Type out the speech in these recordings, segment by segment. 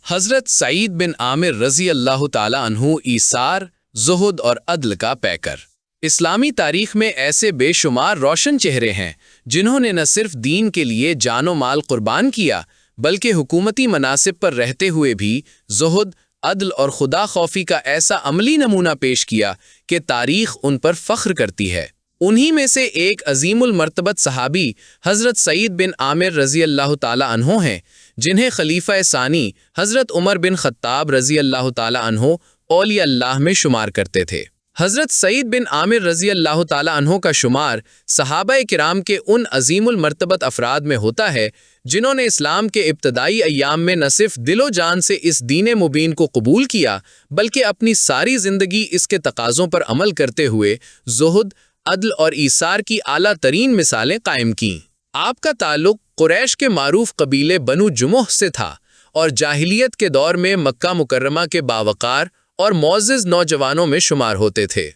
حضرت سعید بن عامر رضی اللہ تعالیٰ عنہ ایثار، زہد اور عدل کا پیکر۔ اسلامی تاریخ میں ایسے بے شمار روشن چہرے ہیں جنہوں نے نہ صرف دین کے لیے جان و مال قربان کیا بلکہ حکومتی مناصب پر رہتے ہوئے بھی زہد، عدل اور خدا خوفی کا ایسا عملی نمونہ پیش کیا کہ تاریخ ان پر فخر کرتی ہے۔ انہی میں سے ایک عظیم المرتبت صحابی حضرت سعید بن عامر رضی اللہ تعالیٰ عنہ ہیں، جنہیں خلیفہ ثانی حضرت عمر بن خطاب رضی اللہ تعالیٰ عنہ اولیاء اللہ میں شمار کرتے تھے۔ حضرت سعید بن عامر رضی اللہ تعالیٰ عنہ کا شمار صحابہ کرام کے ان عظیم المرتبت افراد میں ہوتا ہے جنہوں نے اسلام کے ابتدائی ایام میں نہ صرف دل و جان سے اس دین مبین کو قبول کیا بلکہ اپنی ساری زندگی اس کے تقاضوں پر عمل کرتے ہوئے زہد، عدل اور ایثار کی اعلیٰ ترین مثالیں قائم کیں۔ آپ کا تعلق قریش کے معروف قبیلے بنو جمح سے تھا اور جاہلیت کے دور میں مکہ مکرمہ کے باوقار اور معزز نوجوانوں میں شمار ہوتے تھے۔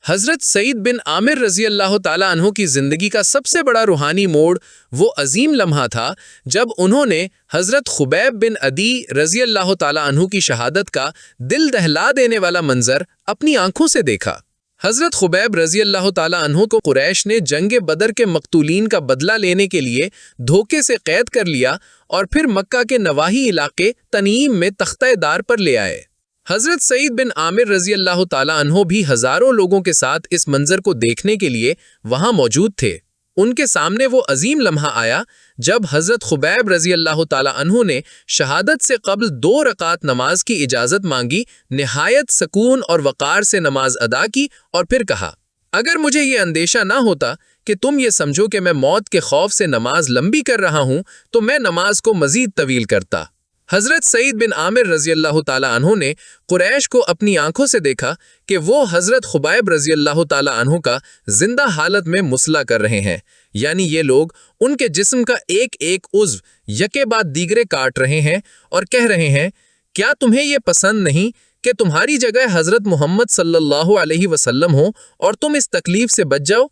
حضرت سعید بن عامر رضی اللہ تعالیٰ عنہ کی زندگی کا سب سے بڑا روحانی موڑ وہ عظیم لمحہ تھا جب انہوں نے حضرت خبیب بن عدی رضی اللہ تعالیٰ عنہ کی شہادت کا دل دہلا دینے والا منظر اپنی آنکھوں سے دیکھا۔ حضرت خبیب رضی اللہ تعالیٰ عنہ کو قریش نے جنگ بدر کے مقتولین کا بدلہ لینے کے لیے دھوکے سے قید کر لیا اور پھر مکہ کے نواحی علاقے تنعیم میں تختہ دار پر لے آئے۔ حضرت سعید بن عامر رضی اللہ تعالیٰ عنہ بھی ہزاروں لوگوں کے ساتھ اس منظر کو دیکھنے کے لیے وہاں موجود تھے۔ ان کے سامنے وہ عظیم لمحہ آیا جب حضرت خبیب رضی اللہ تعالیٰ عنہ نے شہادت سے قبل 2 رکعت نماز کی اجازت مانگی، نہایت سکون اور وقار سے نماز ادا کی اور پھر کہا، اگر مجھے یہ اندیشہ نہ ہوتا کہ تم یہ سمجھو کہ میں موت کے خوف سے نماز لمبی کر رہا ہوں تو میں نماز کو مزید طویل کرتا۔ حضرت سعید بن عامر رضی اللہ تعالیٰ عنہ نے قریش کو اپنی آنکھوں سے دیکھا کہ وہ حضرت خبیب رضی اللہ تعالیٰ عنہ کا زندہ حالت میں مسلح کر رہے ہیں، یعنی یہ لوگ ان کے جسم کا ایک ایک عضو یکے بعد دیگرے کاٹ رہے ہیں اور کہہ رہے ہیں، کیا تمہیں یہ پسند نہیں کہ تمہاری جگہ حضرت محمد صلی اللہ علیہ وسلم ہو اور تم اس تکلیف سے بچ جاؤ؟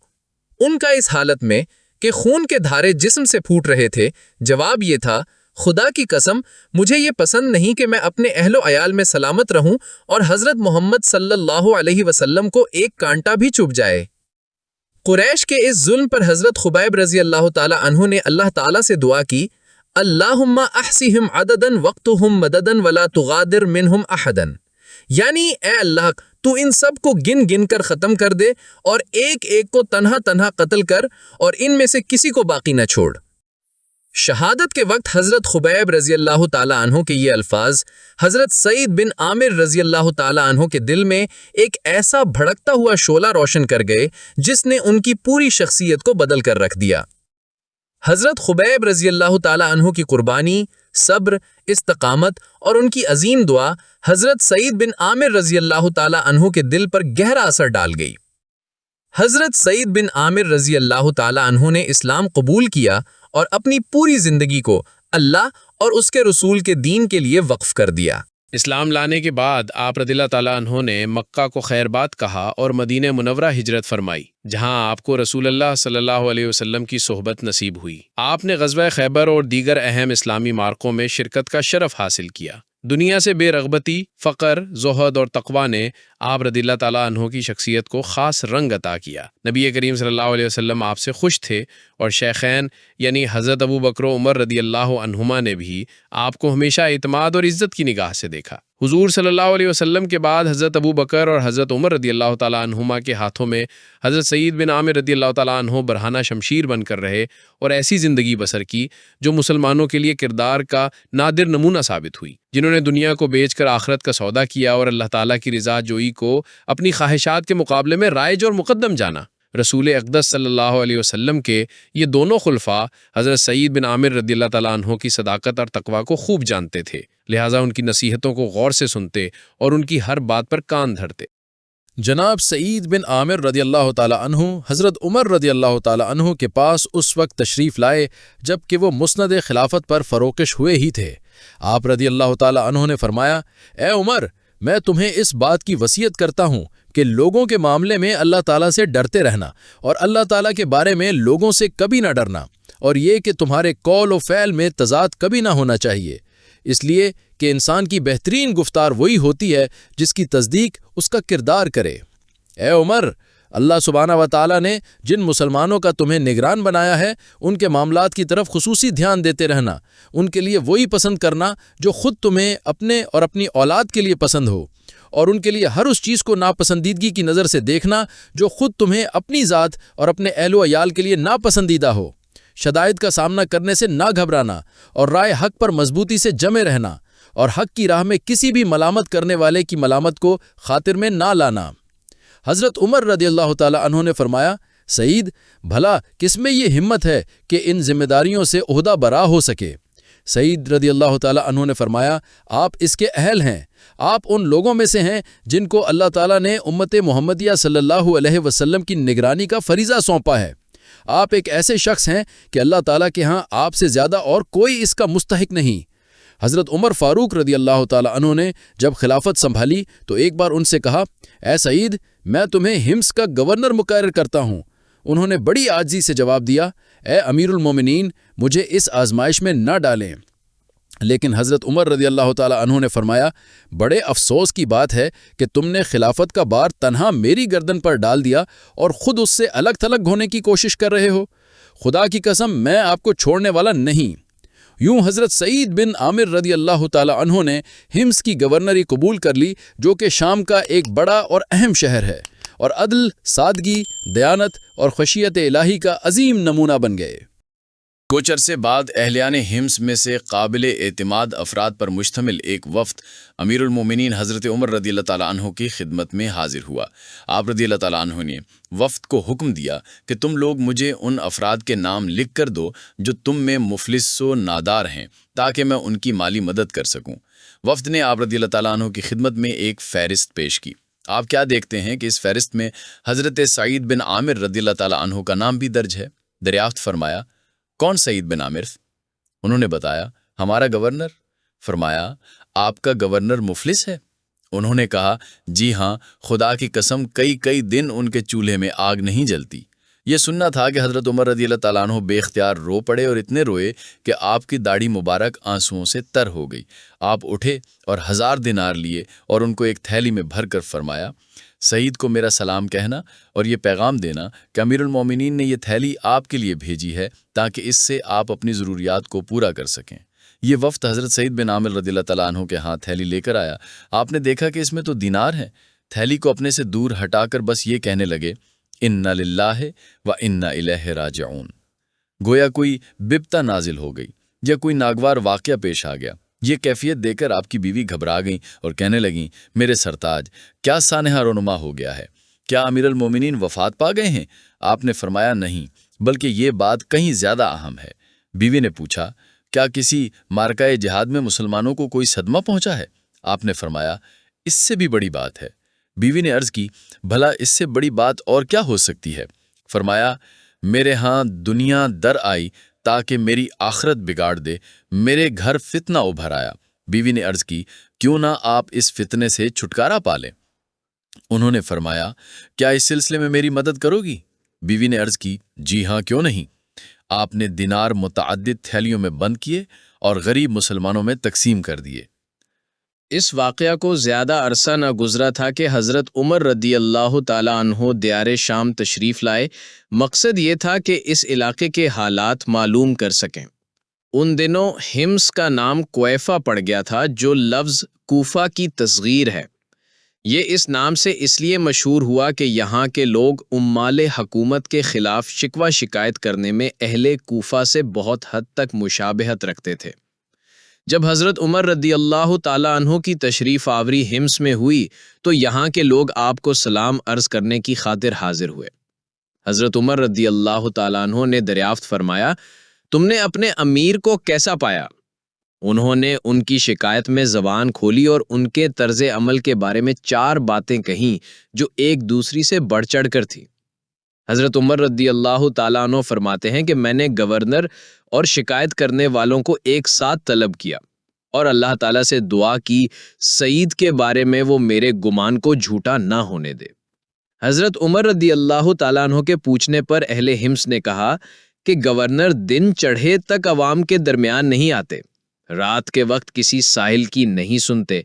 ان کا اس حالت میں کہ خون کے دھارے جسم سے پھوٹ رہے تھے جواب یہ تھا، خدا کی قسم مجھے یہ پسند نہیں کہ میں اپنے اہل و عیال میں سلامت رہوں اور حضرت محمد صلی اللہ علیہ وسلم کو ایک کانٹا بھی چبھ جائے۔ قریش کے اس ظلم پر حضرت خبیب رضی اللہ تعالی عنہ نے اللہ تعالیٰ سے دعا کی، اللہم احصیہم عددا وقتہم مددا ولا تغادر منہم احدا، یعنی اے اللہ تو ان سب کو گن گن کر ختم کر دے اور ایک ایک کو تنہا تنہا قتل کر اور ان میں سے کسی کو باقی نہ چھوڑ۔ شہادت کے وقت حضرت خبیب رضی اللہ تعالیٰ عنہ کے یہ الفاظ حضرت سعید بن عامر رضی اللہ تعالیٰ عنہ کے دل میں ایک ایسا بھڑکتا ہوا شعلہ روشن کر گئے جس نے ان کی پوری شخصیت کو بدل کر رکھ دیا۔ حضرت خبیب رضی اللہ تعالیٰ عنہ کی قربانی، صبر، استقامت اور ان کی عظیم دعا حضرت سعید بن عامر رضی اللہ تعالیٰ عنہ کے دل پر گہرا اثر ڈال گئی۔ حضرت سعید بن عامر رضی اللہ تعالیٰ عنہ نے اسلام قبول کیا اور اپنی پوری زندگی کو اللہ اور اس کے رسول کے دین کے لیے وقف کر دیا۔ اسلام لانے کے بعد آپ رضی اللہ تعالیٰ عنہ نے مکہ کو خیر بات کہا اور مدینہ منورہ ہجرت فرمائی، جہاں آپ کو رسول اللہ صلی اللہ علیہ وسلم کی صحبت نصیب ہوئی۔ آپ نے غزوہ خیبر اور دیگر اہم اسلامی معرکوں میں شرکت کا شرف حاصل کیا۔ دنیا سے بے رغبتی، فقر، زہد اور تقویٰ نے آپ رضی اللہ تعالیٰ عنہ کی شخصیت کو خاص رنگ عطا کیا۔ نبی کریم صلی اللہ علیہ وسلم آپ سے خوش تھے اور شیخین یعنی حضرت ابو بکر و عمر رضی اللہ عنہما نے بھی آپ کو ہمیشہ اعتماد اور عزت کی نگاہ سے دیکھا۔ حضور صلی اللہ علیہ وسلم کے بعد حضرت ابو بکر اور حضرت عمر رضی اللہ تعالیٰ عنہما کے ہاتھوں میں حضرت سعید بن عامر رضی اللہ تعالیٰ عنہ برہنہ شمشیر بن کر رہے اور ایسی زندگی بسر کی جو مسلمانوں کے لیے کردار کا نادر نمونہ ثابت ہوئی، جنہوں نے دنیا کو بیچ کر آخرت کا سودا کیا اور اللہ تعالیٰ کی رضا جوئی کو اپنی خواہشات کے مقابلے میں رائج اور مقدم جانا۔ رسول اقدس صلی اللہ علیہ وسلم کے یہ دونوں خلفاء حضرت سعید بن عامر رضی اللہ تعالیٰ عنہ کی صداقت اور تقویٰ کو خوب جانتے تھے، لہٰذا ان کی نصیحتوں کو غور سے سنتے اور ان کی ہر بات پر کان دھرتے۔ جناب سعید بن عامر رضی اللہ تعالیٰ عنہ حضرت عمر رضی اللہ تعالیٰ عنہ کے پاس اس وقت تشریف لائے جب کہ وہ مسند خلافت پر فروکش ہوئے ہی تھے۔ آپ رضی اللہ تعالیٰ عنہ نے فرمایا، اے عمر، میں تمہیں اس بات کی وصیت کرتا ہوں کہ لوگوں کے معاملے میں اللہ تعالیٰ سے ڈرتے رہنا اور اللہ تعالیٰ کے بارے میں لوگوں سے کبھی نہ ڈرنا، اور یہ کہ تمہارے قول و فعل میں تضاد کبھی نہ ہونا چاہیے، اس لیے کہ انسان کی بہترین گفتار وہی ہوتی ہے جس کی تصدیق اس کا کردار کرے۔ اے عمر، اللہ سبحانہ و تعالیٰ نے جن مسلمانوں کا تمہیں نگران بنایا ہے ان کے معاملات کی طرف خصوصی دھیان دیتے رہنا، ان کے لیے وہی پسند کرنا جو خود تمہیں اپنے اور اپنی اولاد کے لیے پسند ہو، اور ان کے لیے ہر اس چیز کو ناپسندیدگی کی نظر سے دیکھنا جو خود تمہیں اپنی ذات اور اپنے اہل و عیال کے لیے ناپسندیدہ ہو۔ شدائد کا سامنا کرنے سے نہ گھبرانا اور رائے حق پر مضبوطی سے جمے رہنا، اور حق کی راہ میں کسی بھی ملامت کرنے والے کی ملامت کو خاطر میں نہ لانا۔ حضرت عمر رضی اللہ تعالی عنہ نے فرمایا، سعید، بھلا کس میں یہ ہمت ہے کہ ان ذمہ داریوں سے عہدہ برا ہو سکے؟ سعید رضی اللہ تعالی عنہ نے فرمایا، آپ اس کے اہل ہیں، آپ ان لوگوں میں سے ہیں جن کو اللہ تعالیٰ نے امت محمدیہ صلی اللہ علیہ وسلم کی نگرانی کا فریضہ سونپا ہے۔ آپ ایک ایسے شخص ہیں کہ اللہ تعالیٰ کے ہاں آپ سے زیادہ اور کوئی اس کا مستحق نہیں۔ حضرت عمر فاروق رضی اللہ تعالیٰ عنہ نے جب خلافت سنبھالی تو ایک بار ان سے کہا، اے سعید، میں تمہیں ہمس کا گورنر مقرر کرتا ہوں۔ انہوں نے بڑی عاجزی سے جواب دیا، اے امیر المومنین، مجھے اس آزمائش میں نہ ڈالیں۔ لیکن حضرت عمر رضی اللہ تعالیٰ عنہ نے فرمایا، بڑے افسوس کی بات ہے کہ تم نے خلافت کا بار تنہا میری گردن پر ڈال دیا اور خود اس سے الگ تھلگ ہونے کی کوشش کر رہے ہو۔ خدا کی قسم، میں آپ کو چھوڑنے والا نہیں۔ یوں حضرت سعید بن عامر رضی اللہ تعالیٰ عنہ نے ہمس کی گورنری قبول کر لی، جو کہ شام کا ایک بڑا اور اہم شہر ہے، اور عدل، سادگی، دیانت اور خشیت الہی کا عظیم نمونہ بن گئے۔ کچھ عرصے بعد اہلیان ہمس میں سے قابل اعتماد افراد پر مشتمل ایک وفد امیر المومنین حضرت عمر رضی اللہ تعالیٰ عنہ کی خدمت میں حاضر ہوا۔ آپ رضی اللہ تعالیٰ عنہ نے وفد کو حکم دیا کہ تم لوگ مجھے ان افراد کے نام لکھ کر دو جو تم میں مفلس و نادار ہیں، تاکہ میں ان کی مالی مدد کر سکوں۔ وفد نے آپ رضی اللہ تعالیٰ عنہ کی خدمت میں ایک فہرست پیش کی۔ آپ کیا دیکھتے ہیں کہ اس فہرست میں حضرت سعید بن عامر رضی اللہ تعالیٰ عنہ کا نام بھی درج ہے۔ دریافت فرمایا، کون سعید بن عامر؟ انہوں نے بتایا، ہمارا گورنر۔ فرمایا، آپ کا گورنر مفلس ہے؟ انہوں نے کہا، جی ہاں، خدا کی قسم کئی دن ان کے چولہے میں آگ نہیں جلتی۔ یہ سننا تھا کہ حضرت عمر رضی اللہ تعالیٰ عنہ بے اختیار رو پڑے اور اتنے روئے کہ آپ کی داڑھی مبارک آنسوؤں سے تر ہو گئی۔ آپ اٹھے اور 1000 دینار لیے اور ان کو ایک تھیلی میں بھر کر فرمایا، سعید کو میرا سلام کہنا اور یہ پیغام دینا کہ امیر المومنین نے یہ تھیلی آپ کے لیے بھیجی ہے تاکہ اس سے آپ اپنی ضروریات کو پورا کر سکیں۔ یہ وفد حضرت سعید بن عامر رضی اللہ تعالیٰ عنہ کے ہاں تھیلی لے کر آیا۔ آپ نے دیکھا کہ اس میں تو دینار ہیں۔ تھیلی کو اپنے سے دور ہٹا کر بس یہ کہنے لگے، انا للہ و انا الیہ راجعون۔ گویا کوئی بپتا نازل ہو گئی یا کوئی ناگوار واقعہ پیش آ گیا۔ یہ کیفیت دیکھ کر آپ کی بیوی گھبرا گئیں اور کہنے لگیں، میرے سرتاج، کیا سانحہ رونما ہو گیا ہے؟ کیا امیر المومنین وفات پا گئے ہیں؟ آپ نے فرمایا، نہیں، بلکہ یہ بات کہیں زیادہ اہم ہے۔ بیوی نے پوچھا، کیا کسی معرکہ جہاد میں مسلمانوں کو کوئی صدمہ پہنچا ہے؟ آپ نے فرمایا، اس سے بھی بڑی بات ہے۔ بیوی نے عرض کی، بھلا اس سے بڑی بات اور کیا ہو سکتی ہے؟ فرمایا، میرے ہاں دنیا در آئی تاکہ میری آخرت بگاڑ دے، میرے گھر فتنہ ابھر آیا۔ بیوی نے عرض کی، کیوں نہ آپ اس فتنے سے چھٹکارا پا لیں؟ انہوں نے فرمایا، کیا اس سلسلے میں میری مدد کرو گی؟ بیوی نے عرض کی، جی ہاں، کیوں نہیں۔ آپ نے دینار متعدد تھیلیوں میں بند کیے اور غریب مسلمانوں میں تقسیم کر دیے۔ اس واقعہ کو زیادہ عرصہ نہ گزرا تھا کہ حضرت عمر رضی اللہ تعالیٰ عنہ دیار شام تشریف لائے۔ مقصد یہ تھا کہ اس علاقے کے حالات معلوم کر سکیں۔ ان دنوں ہمس کا نام کویفہ پڑ گیا تھا، جو لفظ کوفہ کی تصغیر ہے۔ یہ اس نام سے اس لیے مشہور ہوا کہ یہاں کے لوگ عمال حکومت کے خلاف شکوہ شکایت کرنے میں اہل کوفہ سے بہت حد تک مشابہت رکھتے تھے۔ جب حضرت عمر رضی اللہ تعالیٰ عنہ کی تشریف آوری ہمس میں ہوئی تو یہاں کے لوگ آپ کو سلام عرض کرنے کی خاطر حاضر ہوئے۔ حضرت عمر رضی اللہ تعالیٰ عنہ نے دریافت فرمایا، تم نے اپنے امیر کو کیسا پایا؟ انہوں نے ان کی شکایت میں زبان کھولی اور ان کے طرز عمل کے بارے میں 4 باتیں کہیں جو ایک دوسری سے بڑھ چڑھ کر تھی۔ حضرت عمر رضی اللہ تعالیٰ عنہ فرماتے ہیں کہ میں نے گورنر اور شکایت کرنے والوں کو ایک ساتھ طلب کیا اور اللہ تعالیٰ سے دعا کی سعید کے بارے میں وہ میرے گمان کو جھوٹا نہ ہونے دے۔ حضرت عمر رضی اللہ تعالیٰ عنہ کے پوچھنے پر اہل ہمس نے کہا کہ گورنر دن چڑھے تک عوام کے درمیان نہیں آتے، رات کے وقت کسی ساحل کی نہیں سنتے،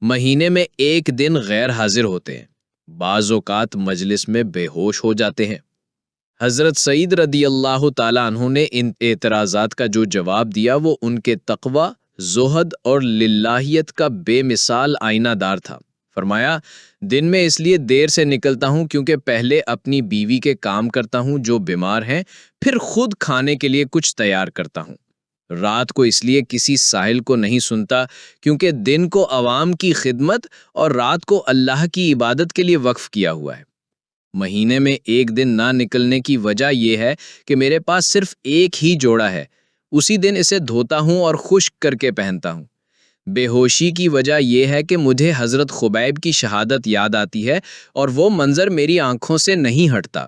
مہینے میں ایک دن غیر حاضر ہوتے ہیں، بعض اوقات مجلس میں بے ہوش ہو جاتے ہیں۔ حضرت سعید رضی اللہ تعالیٰ عنہ نے ان اعتراضات کا جو جواب دیا وہ ان کے تقوی، زہد اور للہیت کا بے مثال آئینہ دار تھا۔ فرمایا، دن میں اس لیے دیر سے نکلتا ہوں کیونکہ پہلے اپنی بیوی کے کام کرتا ہوں جو بیمار ہیں، پھر خود کھانے کے لیے کچھ تیار کرتا ہوں۔ رات کو اس لیے کسی ساحل کو نہیں سنتا کیونکہ دن کو عوام کی خدمت اور رات کو اللہ کی عبادت کے لیے وقف کیا ہوا ہے۔ مہینے میں ایک دن نہ نکلنے کی وجہ یہ ہے کہ میرے پاس صرف ایک ہی جوڑا ہے، اسی دن اسے دھوتا ہوں اور خشک کر کے پہنتا ہوں۔ بے ہوشی کی وجہ یہ ہے کہ مجھے حضرت خبیب کی شہادت یاد آتی ہے اور وہ منظر میری آنکھوں سے نہیں ہٹتا۔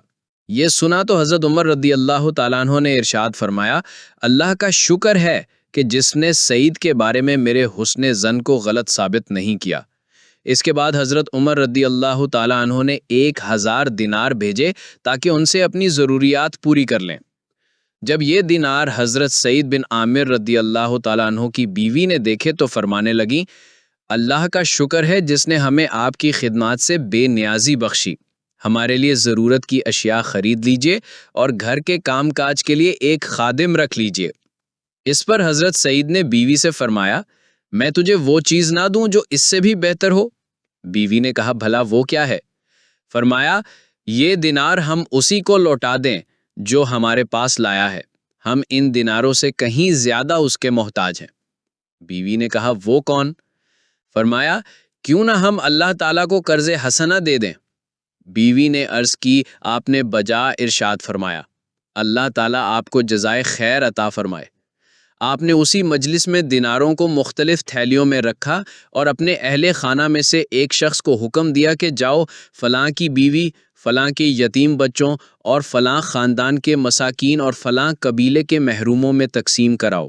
یہ سنا تو حضرت عمر رضی اللہ تعالیٰ عنہ نے ارشاد فرمایا، اللہ کا شکر ہے کہ جس نے سعید کے بارے میں میرے حسن ظن کو غلط ثابت نہیں کیا۔ اس کے بعد حضرت عمر رضی اللہ تعالیٰ عنہ نے 1000 دینار بھیجے تاکہ ان سے اپنی ضروریات پوری کر لیں۔ جب یہ دینار حضرت سعید بن عامر رضی اللہ تعالیٰ عنہ کی بیوی نے دیکھے تو فرمانے لگیں، اللہ کا شکر ہے جس نے ہمیں آپ کی خدمات سے بے نیازی بخشی، ہمارے لیے ضرورت کی اشیاء خرید لیجئے اور گھر کے کام کاج کے لیے ایک خادم رکھ لیجئے۔ اس پر حضرت سعید نے بیوی سے فرمایا، میں تجھے وہ چیز نہ دوں جو اس سے بھی بہتر ہو؟ بیوی نے کہا، بھلا وہ کیا ہے؟ فرمایا، یہ دینار ہم اسی کو لوٹا دیں جو ہمارے پاس لایا ہے، ہم ان دیناروں سے کہیں زیادہ اس کے محتاج ہیں۔ بیوی نے کہا، وہ کون؟ فرمایا، کیوں نہ ہم اللہ تعالیٰ کو قرض حسنہ دے دیں؟ بیوی نے عرض کی، آپ نے بجا ارشاد فرمایا، اللہ تعالیٰ آپ کو جزائے خیر عطا فرمائے۔ آپ نے اسی مجلس میں دیناروں کو مختلف تھیلیوں میں رکھا اور اپنے اہل خانہ میں سے ایک شخص کو حکم دیا کہ جاؤ فلاں کی بیوی، فلاں کے یتیم بچوں اور فلاں خاندان کے مساکین اور فلاں قبیلے کے محروموں میں تقسیم کراؤ۔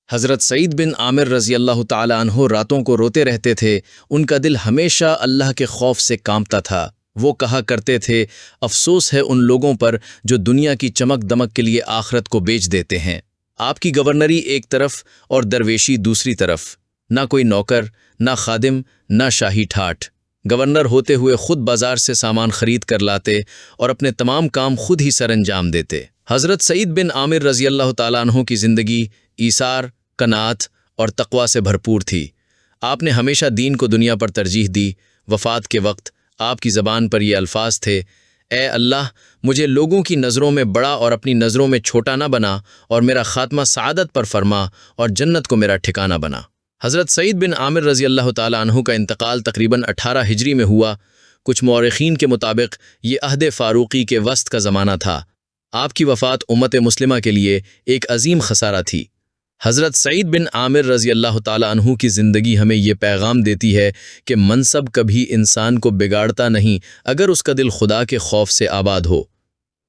حضرت سعید بن عامر رضی اللہ تعالیٰ عنہ راتوں کو روتے رہتے تھے، ان کا دل ہمیشہ اللہ کے خوف سے کانپتا تھا۔ وہ کہا کرتے تھے، افسوس ہے ان لوگوں پر جو دنیا کی چمک دمک کے لیے آخرت کو بیچ دیتے ہیں۔ آپ کی گورنری ایک طرف اور درویشی دوسری طرف، نہ کوئی نوکر، نہ خادم، نہ شاہی ٹھاٹھ۔ گورنر ہوتے ہوئے خود بازار سے سامان خرید کر لاتے اور اپنے تمام کام خود ہی سر انجام دیتے۔ حضرت سعید بن عامر رضی اللہ تعالیٰ عنہ کی زندگی ایثار، قناعت اور تقوی سے بھرپور تھی۔ آپ نے ہمیشہ دین کو دنیا پر ترجیح دی۔ وفات کے وقت آپ کی زبان پر یہ الفاظ تھے، اے اللہ، مجھے لوگوں کی نظروں میں بڑا اور اپنی نظروں میں چھوٹا نہ بنا، اور میرا خاتمہ سعادت پر فرما اور جنت کو میرا ٹھکانہ بنا۔ حضرت سعید بن عامر رضی اللہ تعالیٰ عنہ کا انتقال تقریباً 18 ہجری میں ہوا۔ کچھ مورخین کے مطابق یہ عہد فاروقی کے وسط کا زمانہ تھا۔ آپ کی وفات امت مسلمہ کے لیے ایک عظیم خسارہ تھی۔ حضرت سعید بن عامر رضی اللہ تعالیٰ عنہ کی زندگی ہمیں یہ پیغام دیتی ہے کہ منصب کبھی انسان کو بگاڑتا نہیں اگر اس کا دل خدا کے خوف سے آباد ہو۔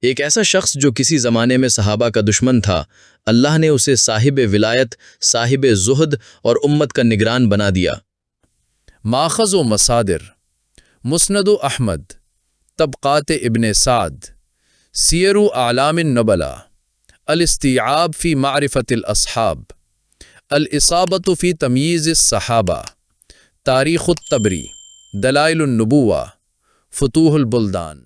ایک ایسا شخص جو کسی زمانے میں صحابہ کا دشمن تھا، اللہ نے اسے صاحب ولایت، صاحب زہد اور امت کا نگران بنا دیا۔ ماخذ و مصادر: مسند احمد، طبقات ابن سعد، سیر اعلام النبلاء، الاستیعاب فی معرفت الاصحاب، الاصابۃ فی تمییز الصحابہ، تاریخ الطبری، دلائل النبوہ، فتوح البلدان۔